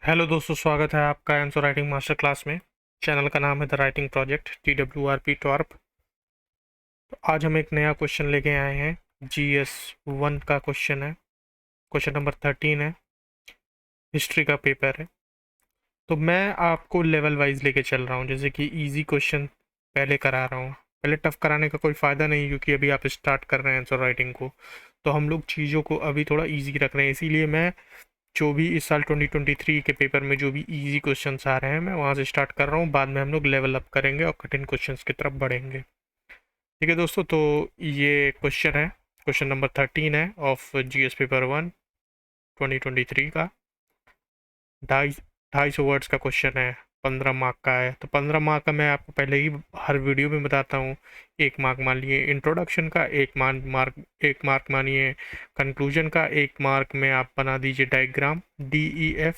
Hello दोस्तों, स्वागत है आपका आंसर राइटिंग मास्टर क्लास में। चैनल का नाम है द राइटिंग प्रोजेक्ट TWRP टॉर्प। तो आज हम एक नया क्वेश्चन लेके आए हैं। GS1 का क्वेश्चन है। क्वेश्चन नंबर 13 है। हिस्ट्री का पेपर है। तो मैं आपको लेवल वाइज लेके चल रहा हूँ, जैसे कि इजी क्वेश्चन पहले करा रहा हूँ। पहले टफ कराने का कोई फ़ायदा नहीं, क्योंकि अभी आप स्टार्ट कर रहे हैं आंसर राइटिंग को। तो हम लोग चीज़ों को अभी थोड़ा ईजी रख रहे हैं, इसीलिए मैं जो भी इस साल 2023 के पेपर में जो भी इजी क्वेश्चंस आ रहे हैं, मैं वहाँ से स्टार्ट कर रहा हूँ। बाद में हम लोग लेवल अप करेंगे और कठिन क्वेश्चंस की तरफ बढ़ेंगे। ठीक है दोस्तों, तो ये क्वेश्चन है, क्वेश्चन नंबर 13 है ऑफ GS पेपर 1 2023 का। 250 वर्ड्स का क्वेश्चन है, 15 मार्क का है। तो 15 मार्क का मैं आपको पहले ही हर वीडियो में बताता हूँ। 1 मार्क मान लिए इंट्रोडक्शन का, 1 मार्क 1 मार्क मानिए कंक्लूजन का, 1 मार्क में आप बना दीजिए diagram DEF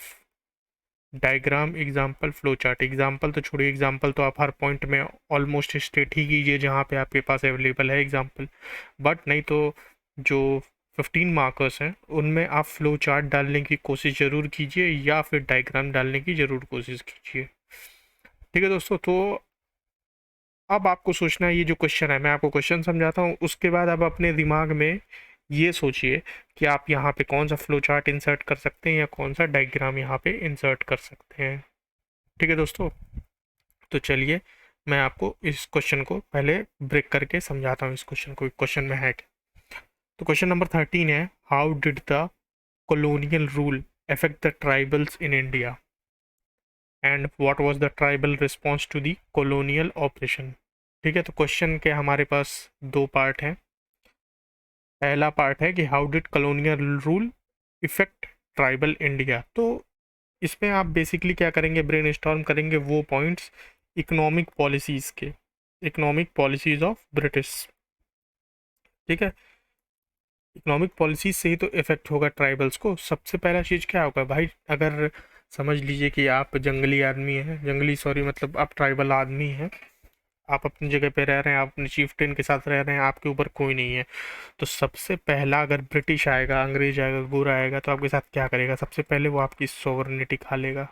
diagram, example, flow chart. Example तो छोड़िए, एग्जाम्पल तो आप हर पॉइंट में ऑलमोस्ट स्टेट ही कीजिए जहाँ पे आपके पास अवेलेबल है एग्जाम्पल। बट नहीं तो जो 15 मार्कर्स हैं उनमें आप फ्लो चार्ट डालने की कोशिश ज़रूर कीजिए, या फिर डायग्राम डालने की ज़रूर कोशिश कीजिए। ठीक है दोस्तों, तो अब आपको सोचना है, ये जो क्वेश्चन है मैं आपको क्वेश्चन समझाता हूँ, उसके बाद आप अपने दिमाग में ये सोचिए कि आप यहाँ पे कौन सा फ्लो चार्ट इंसर्ट कर सकते हैं या कौन सा डायग्राम यहाँ पे इंसर्ट कर सकते हैं। ठीक है दोस्तों, तो चलिए मैं आपको इस क्वेश्चन को पहले ब्रेक करके समझाता हूँ। इस क्वेश्चन को, क्वेश्चन में है क्या। तो क्वेश्चन नंबर 13 है, how did the colonial rule affect the tribals in India and what was the tribal response to the colonial oppression। ठीक है, तो क्वेश्चन के हमारे पास दो पार्ट हैं। पहला पार्ट है कि how did colonial rule effect tribal India. तो इसमें आप बेसिकली क्या करेंगे, ब्रेनस्टॉर्म करेंगे वो पॉइंट्स इकोनॉमिक पॉलिसीज़ के, इकोनॉमिक पॉलिसीज़ ऑफ ब्रिटिश। ठीक है, इकोनॉमिक पॉलिसीज से ही तो इफेक्ट होगा ट्राइबल्स को। सबसे पहला चीज़ क्या होगा भाई, अगर समझ लीजिए कि आप जंगली आदमी हैं, जंगली सॉरी मतलब आप ट्राइबल आदमी हैं, आप अपनी जगह पे रह रहे हैं, आप अपने चीफ्टेन के साथ रह रहे हैं, आपके ऊपर कोई नहीं है। तो सबसे पहला अगर ब्रिटिश आएगा, अंग्रेज आएगा, गोरा आएगा, तो आपके साथ क्या करेगा, सबसे पहले वो आपकी सॉवरनिटी खा लेगा।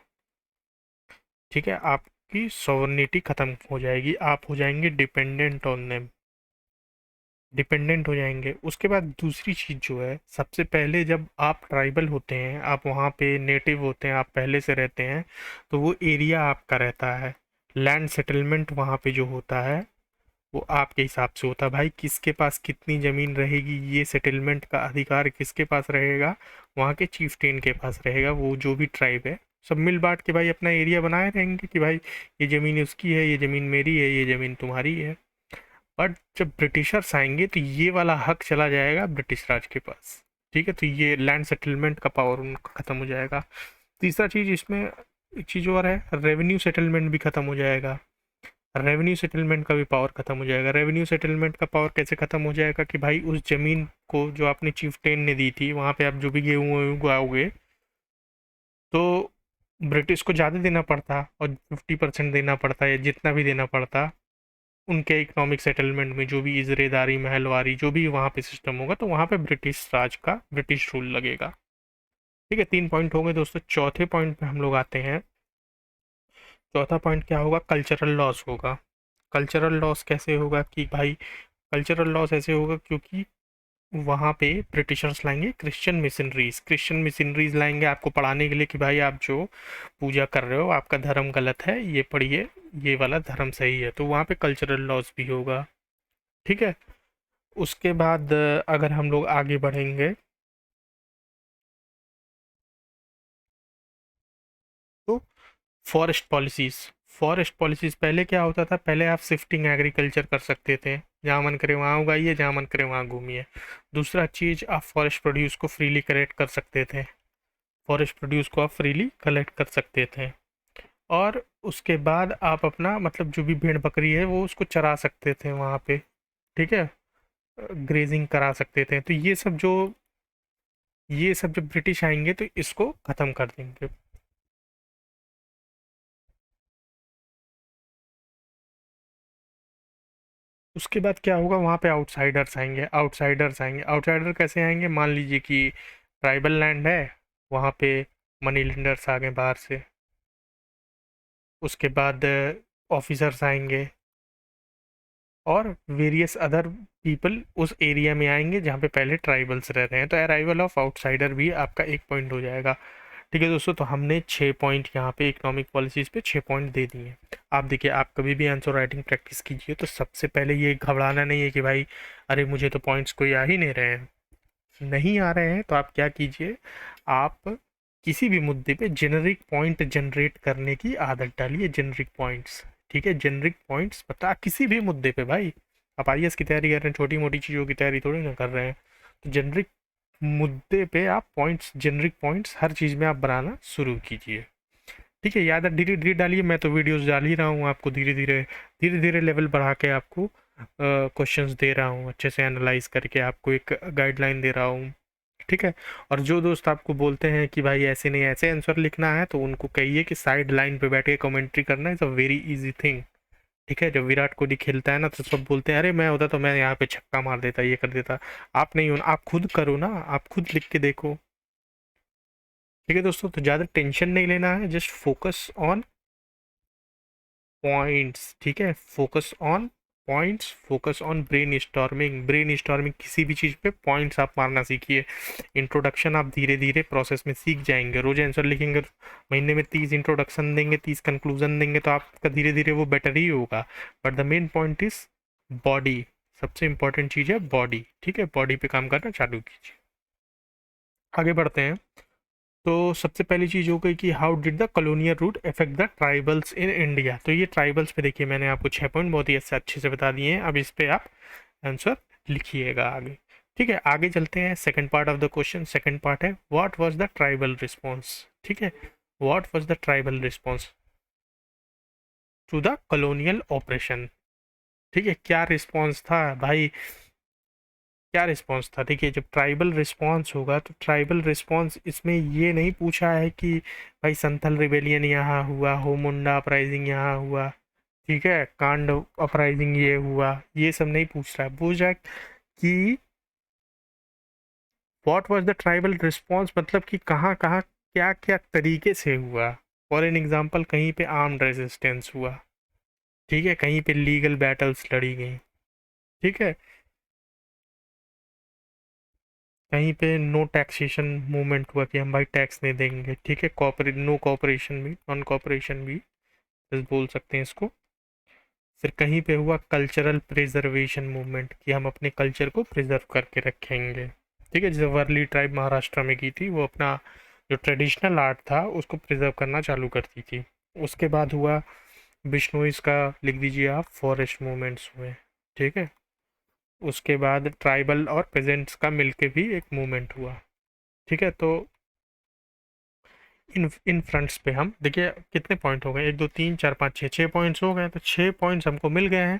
ठीक है, आपकी सॉवरनिटी ख़त्म हो जाएगी, आप हो जाएंगे डिपेंडेंट ऑन देम, डिपेंडेंट हो जाएंगे। उसके बाद दूसरी चीज़ जो है, सबसे पहले जब आप ट्राइबल होते हैं, आप वहाँ पे नेटिव होते हैं, आप पहले से रहते हैं, तो वो एरिया आपका रहता है। लैंड सेटलमेंट वहाँ पे जो होता है वो आपके हिसाब से होता है। भाई किसके पास कितनी ज़मीन रहेगी, ये सेटलमेंट का अधिकार किसके पास रहेगा, वहाँ के चीफ्टेन के पास रहेगा। वो जो भी ट्राइब है सब मिल बांट के भाई अपना एरिया बनाए रहेंगे कि भाई ये ज़मीन उसकी है, ये ज़मीन मेरी है, ये ज़मीन तुम्हारी है। बट जब ब्रिटिशर्स आएंगे तो ये वाला हक चला जाएगा ब्रिटिश राज के पास। ठीक है, तो ये लैंड सेटलमेंट का पावर उनका ख़त्म हो जाएगा। तीसरा चीज़ इसमें, एक चीज़ और है, रेवेन्यू सेटलमेंट भी ख़त्म हो जाएगा। रेवेन्यू सेटलमेंट का भी पावर ख़त्म हो जाएगा। रेवेन्यू सेटलमेंट का पावर कैसे ख़त्म हो जाएगा कि भाई उस ज़मीन को जो आपने चीफ्टेन ने दी थी, वहाँ पे आप जो भी गेहूँ उगाओगे, तो ब्रिटिश को ज़्यादा देना पड़ता, और 50% देना पड़ता है, जितना भी देना पड़ता उनके इकोनॉमिक सेटलमेंट में, जो भी इजरेदारी महलवारी जो भी वहाँ पे सिस्टम होगा, तो वहाँ पे ब्रिटिश राज का, ब्रिटिश रूल लगेगा। ठीक है, 3 पॉइंट हो गए दोस्तों। चौथे पॉइंट पे हम लोग आते हैं। चौथा पॉइंट क्या होगा, कल्चरल लॉस होगा। कल्चरल लॉस कैसे होगा कि भाई, कल्चरल लॉस ऐसे होगा क्योंकि वहाँ पे ब्रिटिशर्स लाएंगे क्रिश्चियन मिशनरीज, क्रिश्चियन मिशनरीज लाएंगे आपको पढ़ाने के लिए कि भाई आप जो पूजा कर रहे हो आपका धर्म गलत है, ये पढ़िए, ये वाला धर्म सही है। तो वहाँ पे कल्चरल लॉस भी होगा। ठीक है, उसके बाद अगर हम लोग आगे बढ़ेंगे तो फॉरेस्ट पॉलिसीज़। फॉरेस्ट पॉलिसीज़ पहले क्या होता था, पहले आप शिफ्टिंग एग्रीकल्चर कर सकते थे, जहाँ मन करे वहाँ उगाइए, जहाँ मन करे वहाँ घूमिए। दूसरा चीज़, आप फॉरेस्ट प्रोड्यूस को फ्रीली कलेक्ट कर सकते थे, फॉरेस्ट प्रोड्यूस को आप फ्रीली कलेक्ट कर सकते थे। और उसके बाद आप अपना मतलब जो भी भेड़ बकरी है वो उसको चरा सकते थे वहाँ पे। ठीक है, ग्रेजिंग करा सकते थे। तो ये सब जब ब्रिटिश आएंगे तो इसको ख़त्म कर देंगे। उसके बाद क्या होगा, वहाँ पे आउटसाइडर्स आएंगे, आउटसाइडर कैसे आएंगे, मान लीजिए कि ट्राइबल लैंड है, वहाँ पे मनी लेंडर्स आ गए बाहर से, उसके बाद ऑफिसर्स आएंगे और वेरियस अदर पीपल उस एरिया में आएंगे जहाँ पे पहले ट्राइबल्स रह रहे हैं। तो अराइवल ऑफ आउटसाइडर भी आपका एक पॉइंट हो जाएगा। ठीक है दोस्तों, तो हमने 6 पॉइंट यहाँ पे इकोनॉमिक पॉलिसीज़ पे 6 पॉइंट दे दिए। आप देखिए, आप कभी भी आंसर राइटिंग प्रैक्टिस कीजिए तो सबसे पहले ये घबराना नहीं है कि भाई अरे मुझे तो पॉइंट्स कोई आ ही नहीं रहे हैं। नहीं आ रहे हैं तो आप क्या कीजिए, आप किसी भी मुद्दे पे जेनरिक पॉइंट जनरेट करने की आदत डालिए, जेनरिक पॉइंट्स। ठीक है, जेनरिक पॉइंट्स बता किसी भी मुद्दे पे भाई। आप आईएएस की तैयारी कर रहे हैं, छोटी मोटी चीज़ों की तैयारी थोड़ी ना कर रहे हैं। तो जेनरिक मुद्दे पे आप पॉइंट्स, जेनरिक पॉइंट्स हर चीज़ में आप बनाना शुरू कीजिए। ठीक है, याद धीरे धीरे डालिए। मैं तो वीडियोस डाल ही रहा हूँ आपको, धीरे धीरे लेवल बढ़ा के आपको क्वेश्चंस दे रहा हूँ, अच्छे से एनालाइज करके आपको एक गाइडलाइन दे रहा हूँ। ठीक है, और जो दोस्त आपको बोलते हैं कि भाई ऐसे नहीं ऐसे आंसर लिखना है, तो उनको कहिए कि साइड लाइन पे बैठ के कमेंट्री करना is a very easy thing. ठीक है, जब विराट कोहली खेलता है ना तो सब बोलते हैं अरे मैं होता तो मैं यहाँ पे छक्का मार देता, ये कर देता। आप नहीं हो, आप खुद करो ना, आप खुद लिख के देखो। ठीक है दोस्तों, तो ज़्यादा टेंशन नहीं लेना है, जस्ट फोकस ऑन पॉइंट्स। ठीक है, focus on points, focus on brain storming. Brain storming किसी भी चीज़ पे पॉइंट्स आप मारना सीखिए। इंट्रोडक्शन आप धीरे धीरे प्रोसेस में सीख जाएंगे, रोज आंसर लिखेंगे, महीने में 30 इंट्रोडक्शन देंगे, 30 कंक्लूजन देंगे, तो आपका धीरे धीरे वो बेटर ही होगा। But the main point is body, सबसे इंपॉर्टेंट चीज़ है बॉडी। ठीक है, बॉडी पे काम करना चालू कीजिए। आगे बढ़ते हैं। तो सबसे पहली चीज़ हो गई कि how did the colonial rule affect the tribals in India. तो ये ट्राइबल्स पे देखिए, मैंने आपको 6 पॉइंट बहुत ही अच्छे से बता दिए हैं। अब इस पे आप आंसर लिखिएगा आगे। ठीक है, आगे चलते हैं। Second part of the question, second part है what was the tribal response. ठीक है, what was the tribal response to the colonial operation. ठीक है, क्या रिस्पॉन्स था भाई, क्या रिस्पॉन्स था। देखिए, जब ट्राइबल रिस्पॉन्स होगा तो ट्राइबल रिस्पॉन्स इसमें ये नहीं पूछा है कि भाई संथल रिबेलियन यहाँ हुआ, हो मुंडा अपराइजिंग यहाँ हुआ, ठीक है, कांड अपराइजिंग ये हुआ, ये सब नहीं पूछ रहा है। पूछ रहा है कि what was the tribal response, मतलब कि कहाँ कहाँ क्या क्या तरीके से हुआ। फॉर एन एग्जाम्पल, कहीं पे आर्म्ड रेजिस्टेंस हुआ, ठीक है, कहीं पे लीगल बैटल्स लड़ी गई, ठीक है, कहीं पे नो टैक्सेशन मूवमेंट हुआ कि हम भाई टैक्स नहीं देंगे, ठीक है, कॉपरेट नो कॉपरेशन भी, नॉन कॉपरेशन भी बस बोल सकते हैं इसको। फिर कहीं पे हुआ कल्चरल प्रिजर्वेशन मूवमेंट कि हम अपने कल्चर को प्रिजर्व करके रखेंगे। ठीक है, जैसे वर्ली ट्राइब महाराष्ट्र में की थी, वो अपना जो ट्रेडिशनल आर्ट था उसको प्रिजर्व करना चालू करती थी। उसके बाद हुआ बिश्नोइज का, लिख दीजिए आप, फॉरेस्ट मूवमेंट्स हुए। ठीक है, उसके बाद ट्राइबल और पेजेंट्स का मिलके भी एक मूवमेंट हुआ। ठीक है, तो इन फ्रंट्स पे हम देखिए कितने पॉइंट हो गए, 1 2 3 4 5 6, 6 पॉइंट्स हो गए। तो 6 पॉइंट्स हमको मिल गए हैं।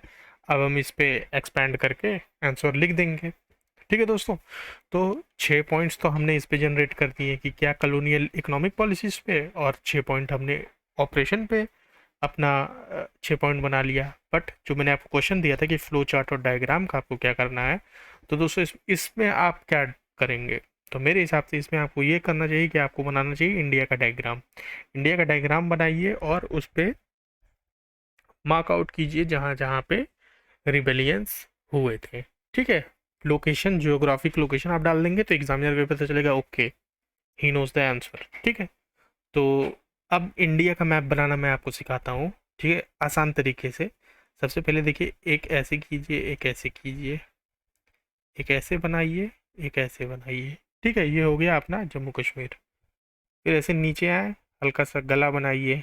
अब हम इस पे एक्सपैंड करके आंसर लिख देंगे। ठीक है दोस्तों, तो 6 पॉइंट्स तो हमने इस पे जनरेट कर दिए कि क्या कॉलोनियल इकोनॉमिक पॉलिसीज पे, और 6 पॉइंट हमने ऑपरेशन पे अपना 6 पॉइंट बना लिया। बट जो मैंने आपको क्वेश्चन दिया था कि फ्लो चार्ट और डायग्राम का आपको क्या करना है, तो दोस्तों इसमें आप क्या करेंगे, तो मेरे हिसाब से इसमें आपको ये करना चाहिए कि आपको बनाना चाहिए इंडिया का डायग्राम। इंडिया का डायग्राम बनाइए और उस पर मार्क आउट कीजिए जहाँ जहाँ पे रिबेलियंस हुए थे। ठीक है, लोकेशन, जियोग्राफिक लोकेशन आप डाल देंगे तो एग्जामिनर को पता चलेगा okay, he knows the answer. ठीक है, तो अब इंडिया का मैप बनाना मैं आपको सिखाता हूँ। ठीक है, आसान तरीके से। सबसे पहले देखिए, एक ऐसे कीजिए, एक ऐसे कीजिए, एक ऐसे बनाइए, एक ऐसे बनाइए। ठीक है, ये हो गया अपना जम्मू कश्मीर। फिर ऐसे नीचे आए, हल्का सा गला बनाइए,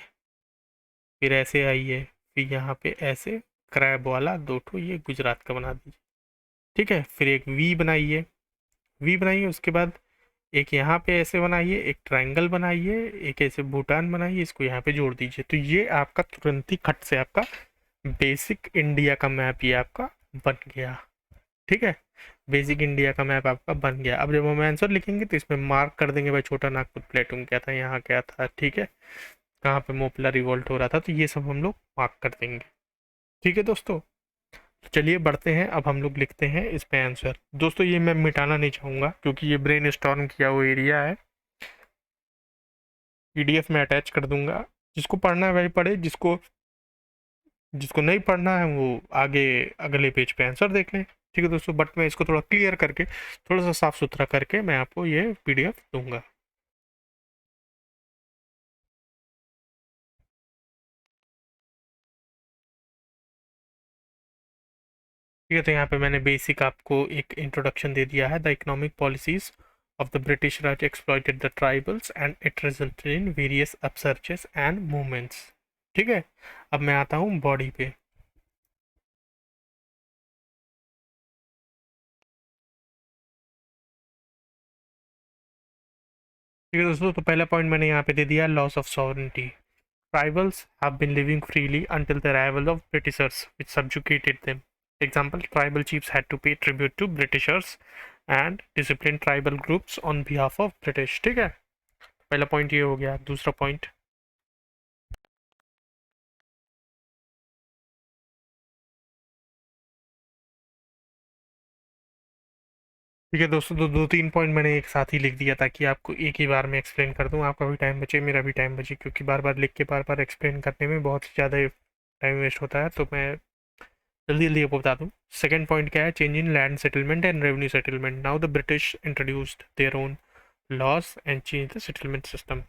फिर ऐसे आइए, फिर यहाँ पे ऐसे क्रैब वाला 2 ठो ये गुजरात का बना दीजिए। ठीक है, फिर एक वी बनाइए, वी बनाइए, उसके बाद एक यहाँ पे ऐसे बनाइए, एक ट्रायंगल बनाइए, एक ऐसे भूटान बनाइए, इसको यहाँ पे जोड़ दीजिए। तो ये आपका तुरंत ही खट से आपका बेसिक इंडिया का मैप ये आपका बन गया। ठीक है, बेसिक इंडिया का मैप आपका बन गया। अब जब हम आंसर लिखेंगे तो इसमें मार्क कर देंगे भाई, छोटा नागपुर प्लेटून क्या था, यहाँ क्या था, ठीक है, कहाँ पे मोपला रिवोल्ट हो रहा था, तो ये सब हम लोग मार्क कर देंगे। ठीक है दोस्तों, तो चलिए बढ़ते हैं। अब हम लोग लिखते हैं इस पे आंसर। दोस्तों ये मैं मिटाना नहीं चाहूँगा क्योंकि ये ब्रेन स्टॉर्म किया हुआ एरिया है, PDF में अटैच कर दूंगा, जिसको पढ़ना है वही पढ़े, जिसको जिसको नहीं पढ़ना है वो आगे अगले पेज पे आंसर देख लें। ठीक है दोस्तों, बट मैं इसको थोड़ा क्लियर करके, थोड़ा सा साफ सुथरा करके मैं आपको ये PDF दूंगा। ठीक है, तो यहाँ पे मैंने बेसिक आपको एक इंट्रोडक्शन दे दिया है। The economic policies of the British Raj exploited the tribals and it resulted in various upsurges and movements. ठीक है, अब मैं आता हूँ बॉडी पे। ठीक है दोस्तों, तो पहला पॉइंट मैंने यहाँ पे दे दिया, loss of sovereignty. Tribals have been living freely until the arrival of Britishers, which subjugated them. Example, tribal chiefs had to pay tribute to Britishers and discipline tribal groups on behalf of British। ठीक है, पहला point ये हो गया। दूसरा point, ठीक है दोस्तों, दो तीन पॉइंट मैंने एक साथ ही लिख दिया ताकि आपको एक ही बार में एक्सप्लेन कर दूं, आपका भी टाइम बचे, मेरा भी टाइम बचे, क्योंकि बार बार लिख के बार बार एक्सप्लेन करने में बहुत ज़्यादा टाइम वेस्ट होता है। तो मैं जल्दी जल्दी आपको बता दूं। सेकंड पॉइंट क्या है, change in land settlement and revenue settlement. Now the British introduced their own laws and change the settlement system.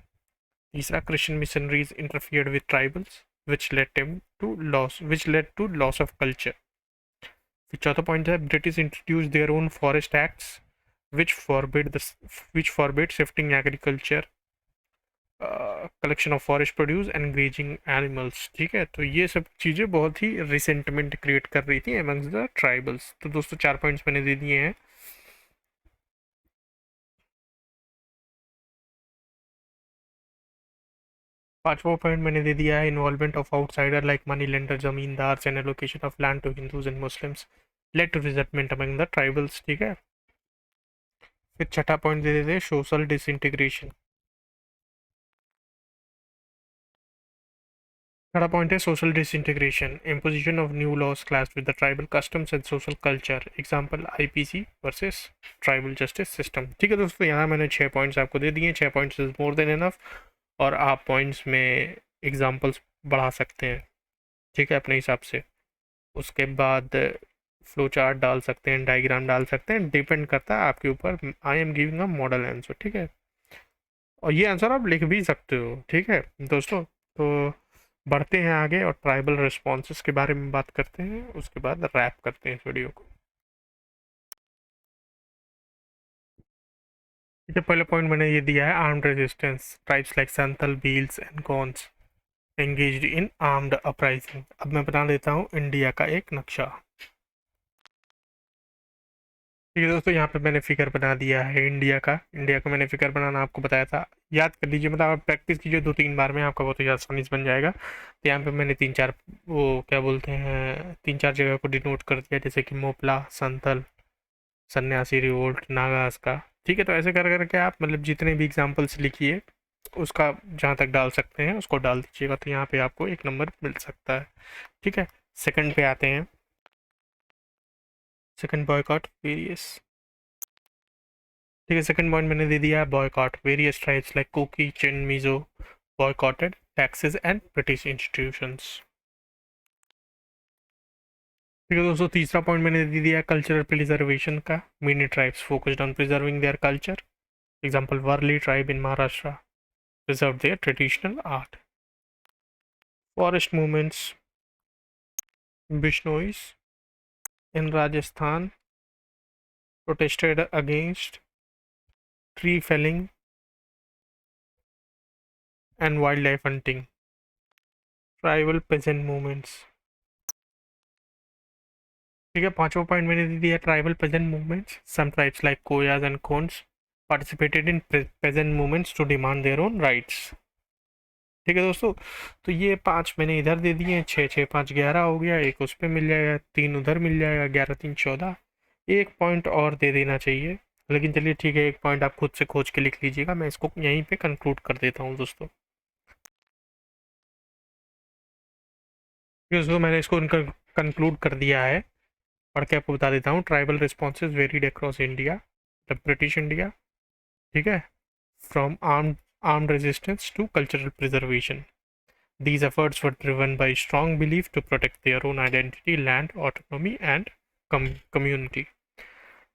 तीसरा, Christian missionaries interfered with tribals which led to loss of culture। फिर चौथा point है, British introduce their own forest acts which forbid the which forbid shifting agriculture, collection of forest produce and grazing animals. ठीक है, तो ये सब चीज़ें बहुत ही रिसेंटमेंट क्रिएट कर रही थी एमंग्स द ट्राइबल्स। तो दोस्तों 4 पॉइंट्स मैंने दे दिए हैं। पांचवा पॉइंट मैंने दे दिया है, involvement of outsider like money lender, zamindars and allocation of land to Hindus and Muslims led to resentment among the tribals. ठीक है, फिर छठा पॉइंट दे देते हैं, सोशल डिसइंटीग्रेशन। थर्ड पॉइंट है, social disintegration, imposition of new laws class with the tribal customs and social culture. Example, IPC versus tribal justice system. ठीक है दोस्तों, यहाँ मैंने 6 पॉइंट्स आपको दे दिए। 6 points is more than enough, और आप पॉइंट्स में एग्जांपल्स बढ़ा सकते हैं, ठीक है, अपने हिसाब से। उसके बाद फ्लो चार्ट डाल सकते हैं, डायग्राम डाल सकते हैं, डिपेंड करता है आपके ऊपर। I am giving a model answer. ठीक है, और ये आंसर आप लिख भी सकते हो। ठीक है दोस्तों, तो बढ़ते हैं आगे और ट्राइबल रिस्पॉन्सेस के बारे में बात करते हैं, उसके बाद रैप करते हैं इस वीडियो को। ठीक है, पहले पॉइंट मैंने ये दिया है, armed resistance. Tribes like Santhal, Bhils and cons engaged in armed uprising. अब मैं बता देता हूँ इंडिया का एक नक्शा। ठीक है दोस्तों, यहाँ पे मैंने फिगर बना दिया है इंडिया का मैंने फिगर बनाना आपको बताया था, याद कर लीजिए, मतलब आप प्रैक्टिस कीजिए 2-3 बार में, आपका बहुत ही आसानी से बन जाएगा। तो यहाँ पे मैंने 3-4 वो क्या बोलते हैं, 3-4 जगह को डिनोट कर दिया, जैसे कि मोपला, संथल, सन्यासी रिवोल्ट, नागास का। ठीक है, तो ऐसे कर करके आप मतलब जितने भी एग्जाम्पल्स लिखिए, उसका जहाँ तक डाल सकते हैं उसको डाल दीजिएगा, तो यहाँ पे आपको 1 नंबर मिल सकता है। ठीक है, सेकंड पे आते हैं। Second, boycott various. ठीक है, सेकंड पॉइंट मैंने दे दिया है, boycott various tribes like Kuki, Chin, Mizo boycotted taxes and British institutions. ठीक है दोस्तों, तीसरा पॉइंट मैंने दे दिया कल्चरल प्रिजर्वेशन का। Many tribes focused on preserving their culture. Example, Warli tribe in Maharashtra preserved their traditional art। Forest movements, Bishnois in Rajasthan protested against tree felling and wildlife hunting। Tribal peasant movements। ठीक है, पांचवा point मैंने दे दिया, tribal peasant movements. Some tribes like Koyas and Konds participated in peasant movements to demand their own rights। ठीक है दोस्तों, तो ये 5 मैंने इधर दे दिए हैं, 6 6 5 11 हो गया, एक उस पर मिल जाएगा, 3 उधर मिल जाएगा, 11 3 14। एक पॉइंट और दे देना चाहिए, लेकिन चलिए ठीक है, एक पॉइंट आप खुद से खोज के लिख लीजिएगा, मैं इसको यहीं पे कंक्लूड कर देता हूँ दोस्तों। दोस्तों मैंने इसको कंक्लूड कर दिया है, पढ़ के आपको बता देता हूँ। Tribal responses varied across India, the British India. ठीक है, from armed armed resistance to cultural preservation. These efforts were driven by strong belief to protect their own identity, land, autonomy and community.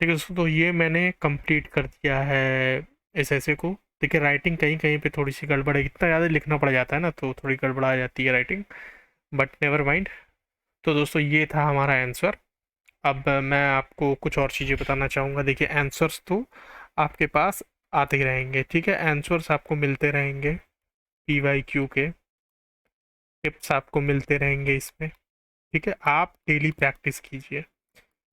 ठीक है दोस्तों, तो ये मैंने complete कर दिया है इस ऐसे को। देखिए राइटिंग कहीं कहीं पे थोड़ी सी गड़बड़ है, इतना ज़्यादा लिखना पड़ जाता है ना तो थोड़ी गड़बड़ आ जाती है राइटिंग, बट नेवर माइंड। तो दोस्तों ये था हमारा आंसर। अब मैं आपको कुछ और चीज़ें बताना चाहूँगा। देखिए आंसर्स तो आपके पास आते ही रहेंगे, ठीक है, आंसर्स आपको मिलते रहेंगे, PYQ के टिप्स आपको मिलते रहेंगे इसमें, ठीक है। आप डेली प्रैक्टिस कीजिए,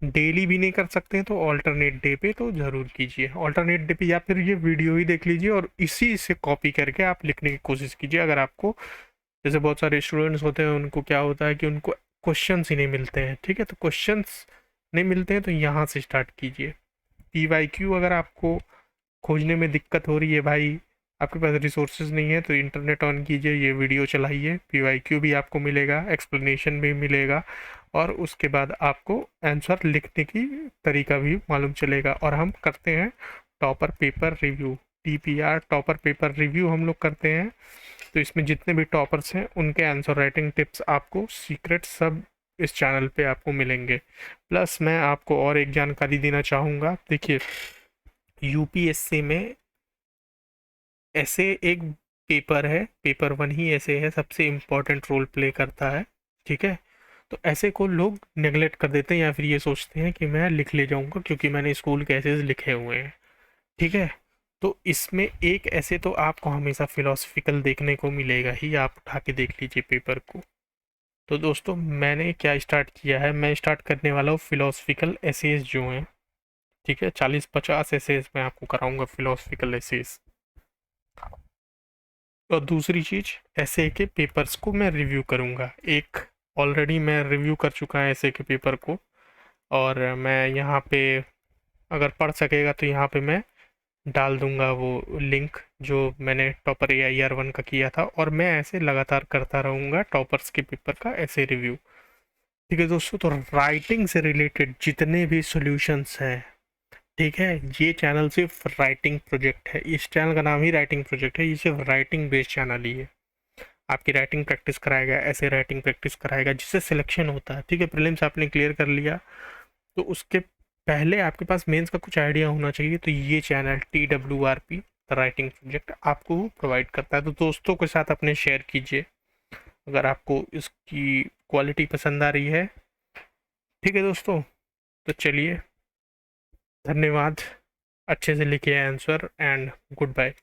डेली भी नहीं कर सकते हैं तो ऑल्टरनेट डे पे तो ज़रूर कीजिए, ऑल्टरनेट डे पे, या फिर ये वीडियो ही देख लीजिए और इसी से कॉपी करके आप लिखने की कोशिश कीजिए। अगर आपको, जैसे बहुत सारे स्टूडेंट्स होते हैं उनको क्या होता है कि उनको क्वेश्चंस ही नहीं मिलते हैं, ठीक है, तो क्वेश्चंस नहीं मिलते हैं तो यहाँ से स्टार्ट कीजिए। PYQ अगर आपको खोजने में दिक्कत हो रही है भाई, आपके पास रिसोर्सेज नहीं है, तो इंटरनेट ऑन कीजिए, ये वीडियो चलाइए, PYQ भी आपको मिलेगा, एक्सप्लेनेशन भी मिलेगा, और उसके बाद आपको आंसर लिखने की तरीका भी मालूम चलेगा। और हम करते हैं topper paper review, TPR topper paper review हम लोग करते हैं। तो इसमें जितने भी टॉपर्स हैं उनके आंसर राइटिंग टिप्स आपको सीक्रेट सब इस चैनल पे आपको मिलेंगे। प्लस मैं आपको और एक जानकारी देना चाहूँगा। देखिए UPSC में ऐसे एक पेपर है, पेपर 1 ही ऐसे है, सबसे इम्पोर्टेंट रोल प्ले करता है, ठीक है। तो ऐसे को लोग नेगलेक्ट कर देते हैं या फिर ये सोचते हैं कि मैं लिख ले जाऊंगा क्योंकि मैंने स्कूल के ऐसे लिखे हुए हैं, ठीक है। तो इसमें एक ऐसे तो आपको हमेशा फिलोसफिकल देखने को मिलेगा ही, आप उठा के देख लीजिए पेपर को। तो दोस्तों मैंने क्या स्टार्ट किया है, मैं स्टार्ट करने वाला हूँ फिलोसफिकल एसेज जो हैं, ठीक है, 40-50 एसेज मैं आपको कराऊंगा फिलोसफिकल एसेज। और दूसरी चीज़, ऐसे के पेपर्स को मैं रिव्यू करूँगा। एक ऑलरेडी मैं रिव्यू कर चुका है ऐसे के पेपर को, और मैं यहाँ पे अगर पढ़ सकेगा तो यहाँ पे मैं डाल दूँगा वो लिंक जो मैंने टॉपर AIR 1 का किया था, और मैं ऐसे लगातार करता रहूँगा टॉपर्स के पेपर का ऐसे रिव्यू, ठीक है दोस्तों। तो राइटिंग से रिलेटेड जितने भी सॉल्यूशंस हैं, ठीक है, ये चैनल सिर्फ राइटिंग प्रोजेक्ट है, इस चैनल का नाम ही राइटिंग प्रोजेक्ट है, ये सिर्फ राइटिंग बेस्ड चैनल ही है। आपकी राइटिंग प्रैक्टिस कराएगा, ऐसे राइटिंग प्रैक्टिस कराएगा जिससे सिलेक्शन होता है, ठीक है। प्रीलिम्स आपने क्लियर कर लिया तो उसके पहले आपके पास मेंस का कुछ आइडिया होना चाहिए, तो ये चैनल TWRP राइटिंग प्रोजेक्ट आपको प्रोवाइड करता है। तो दोस्तों के साथ अपने शेयर कीजिए अगर आपको इसकी क्वालिटी पसंद आ रही है, ठीक है दोस्तों। तो चलिए, धन्यवाद, अच्छे से लिखिए आंसर, एंड गुड बाय।